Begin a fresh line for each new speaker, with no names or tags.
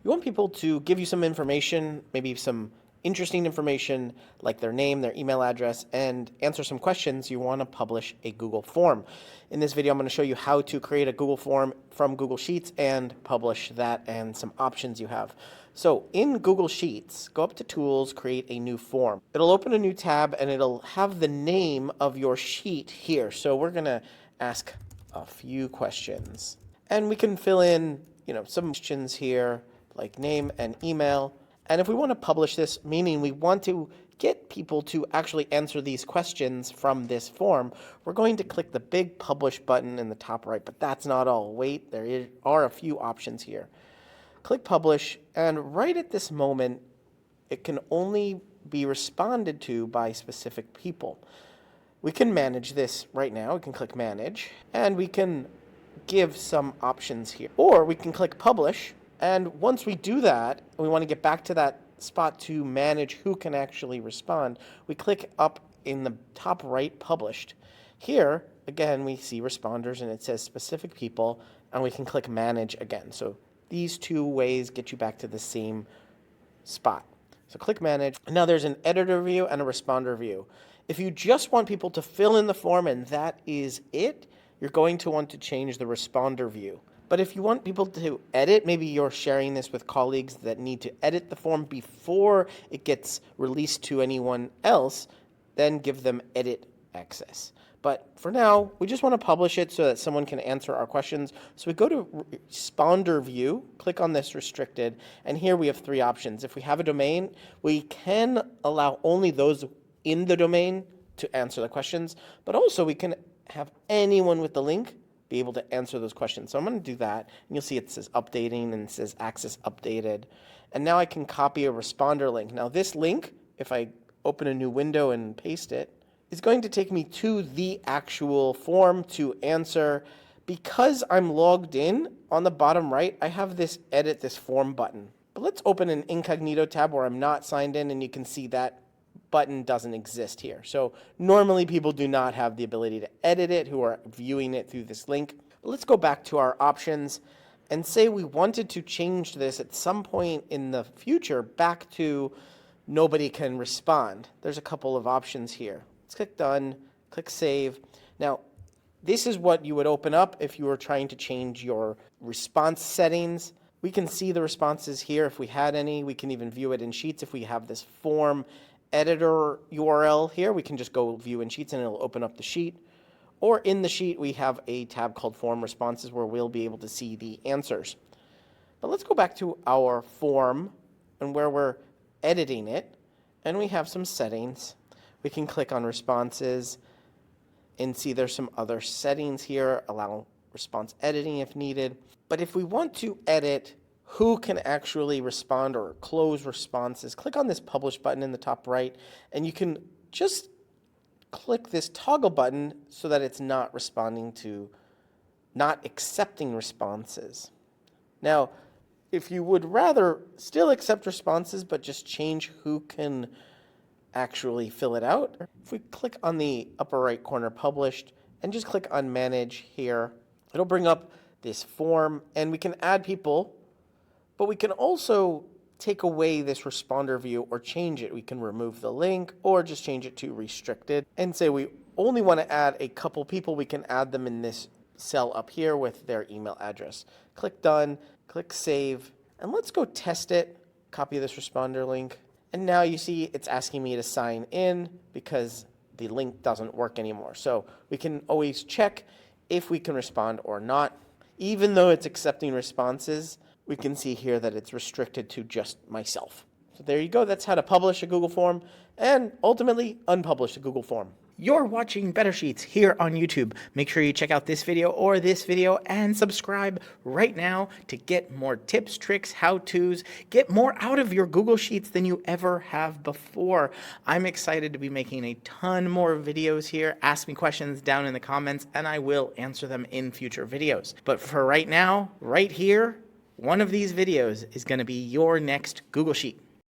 You want people to give you some information, maybe some interesting information like their name, their email address, and answer some questions. You want to publish a Google form. In this video, I'm going to show you how to create a Google form from Google Sheets and publish that and some options you have. So in Google Sheets, go up to Tools, create a new form. It'll open a new tab and it'll have the name of your sheet here. So we're going to ask a few questions. And we can fill in, some questions here like name and email. And if we want to publish this, meaning we want to get people to actually answer these questions from this form, we're going to click the big publish button in the top right, but that's not all. Wait, there are a few options here. Click publish, and right at this moment, it can only be responded to by specific people. We can manage this right now. We can click manage, and we can give some options here. Or we can click publish, and once we do that, we want to get back to that spot to manage who can actually respond. We click up in the top right, published. Here, again, we see responders and it says specific people, and we can click manage again. So these two ways get you back to the same spot. So click manage. Now there's an editor view and a responder view. If you just want people to fill in the form and that is it, you're going to want to change the responder view. But if you want people to edit, maybe you're sharing this with colleagues that need to edit the form before it gets released to anyone else, then give them edit access. But for now, we just want to publish it so that someone can answer our questions. So we go to responder view, click on this restricted, and here we have three options. If we have a domain, we can allow only those in the domain to answer the questions, but also we can have anyone with the link be able to answer those questions. So I'm going to do that, and you'll see it says updating and it says access updated. And now I can copy a responder link. Now this link, if I open a new window and paste it, is going to take me to the actual form to answer. Because I'm logged in, on the bottom right, I have this edit this form button. But let's open an incognito tab where I'm not signed in, and you can see that button doesn't exist here. So normally people do not have the ability to edit it who are viewing it through this link. But let's go back to our options and say we wanted to change this at some point in the future back to nobody can respond. There's a couple of options here. Let's click done, click save. Now, this is what you would open up if you were trying to change your response settings. We can see the responses here if we had any. We can even view it in Sheets if we have this form editor URL here. We can just go view in Sheets and it'll open up the sheet. Or in the sheet, we have a tab called Form Responses where we'll be able to see the answers. But let's go back to our form and where we're editing it, and we have some settings. We can click on Responses and see there's some other settings here, allow response editing if needed. But if we want to edit who can actually respond or close responses, click on this publish button in the top right, and you can just click this toggle button so that it's not accepting responses. Now, if you would rather still accept responses but just change who can actually fill it out, if we click on the upper right corner published and just click on manage here, it'll bring up this form and we can add people. But we can also take away this responder view or change it. We can remove the link or just change it to restricted and say we only want to add a couple people. We can add them in this cell up here with their email address. Click done, click save, and let's go test it. Copy this responder link. And now you see it's asking me to sign in because the link doesn't work anymore. So we can always check if we can respond or not. Even though it's accepting responses, we can see here that it's restricted to just myself. So there you go. That's how to publish a Google form and ultimately unpublish a Google form. You're watching Better Sheets here on YouTube. Make sure you check out this video or this video and subscribe right now to get more tips, tricks, how-tos, get more out of your Google Sheets than you ever have before. I'm excited to be making a ton more videos here. Ask me questions down in the comments and I will answer them in future videos. But for right now, right here, one of these videos is going to be your next Google Sheet.